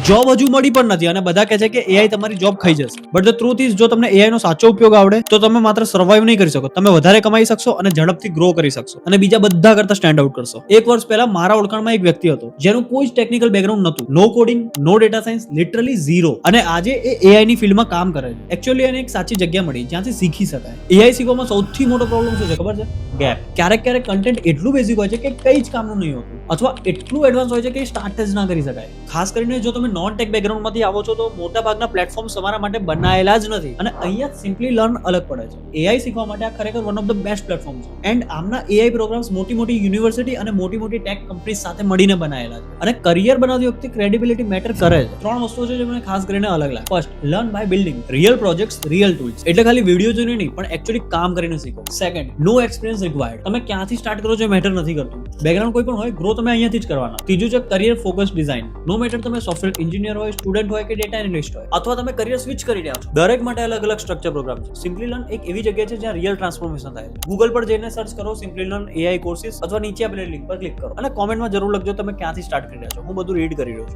Job હજુ મળી પણ નથી અને બધા કહે છે કે એઆઈ તમારી જોબ ખાઈ જશે. બટ ધ ટ્રુથ ઇઝ જો તમને એઆઈ નો સાચો ઉપયોગ આવડે તો તમે માત્ર સર્વાઈવ નહીં કરી શકો, તમે વધારે કમાઈ શકશો અને ઝડપથી ગ્રો કરી શકશો અને બીજા બધા કરતા સ્ટેન્ડ આઉટ કરશો. એક વર્ષ પહેલા મારા ઓળખાણમાં એક વ્યક્તિ હતો જેનું કોઈ જ ટેકનિકલ બેકગ્રાઉન્ડ નતું, નો કોડિંગ, નો ડેટા સાયન્સ, લિટરલી ઝીરો, અને આજે એ એઆઈ ની ફિલ્ડમાં કામ કરે છે. એકચ્યુઅલી એને એક સાચી જગ્યા મળી જ્યાંથી શીખી શકાય. એઆઈ શીખવામાં સૌથી મોટો પ્રોબ્લેમ શું છે ખબર છે? ગેપ. ક્યારેક કન્ટેન્ટ એટલું બેઝિક હોય છે કે કઈ જ કામનું નહીં હોતું, અથવા એટલું એડવાન્સ હોય છે કે સ્ટાર્ટ જ ના કરી શકાય. ખાસ કરીને જો તમે નોન ટેક બેકગ્રાઉન્ડ માંથી આવો છો તો મોટા ભાગના પ્લેટફોર્મ્સ તમારા માટે બનાયેલા જ નથી અને અહીંયા સિમ્પલી લર્ન અલગ પડે છે. એઆઈ શીખવા માટે આ ખરેખર one of the best platform છે. એન્ડ આમના એઆઈ પ્રોગ્રામ્સ મોટી યુનિવર્સિટી અને મોટી ટેક કંપની સાથે મળીને બનાયેલા છે. અને કરિયર બનાવતી વખતે ક્રેડિબિલિટી મેટર કરે છે. 3 વસ્તુઓ છે જે મને ખાસ કરીને અલગ લાગે. First, learn by building. Real projects, real tools. એટલે ખાલી વિડીયો જોઈને નહીં પણ એકચ્યુઅલી કામ કરીને શીખો. સેકન્ડ, નો એક્સપિરિયન્સ રિક્વાયર્ડ. તમે ક્યાંથી સ્ટાર્ટ કરો છો મેટર નથી કરતું. બેકગ્રાઉન્ડ કોઈ પણ હોય, ગ્રો તમે અહીંયાથી જ કરવાના. ત્રીજું છે career focus design. No matter તમે સોફ્ટવેર એન્જિનિયર હોય, સ્ટુડન્ટ હોય કે ડેટા એનાલિસ્ટ હોય, અથવા તમે કરિયર સ્વિચ કરી રહ્યા છો, દરેક માટે અલગ સ્ટ્રક્ચર પ્રોગ્રામ છે. સિમ્પલી લર્ન એક એવી જગ્યા છે જ્યાં રિયલ ટ્રાન્સફોર્મેશન થાય છે. ગૂગલ પર જઈને સર્ચ કરો સિમ્પલી લર્ન એઆઈ કોર્સિસ અથવા નીચે આપેલી લિંક પર ક્લિક કરો અને કોમેન્ટમાં જરૂર લખજો તમે ક્યાંથી સ્ટાર્ટ કરી રહ્યા છો. હું બધું રીડ કરી રહ્યો છું.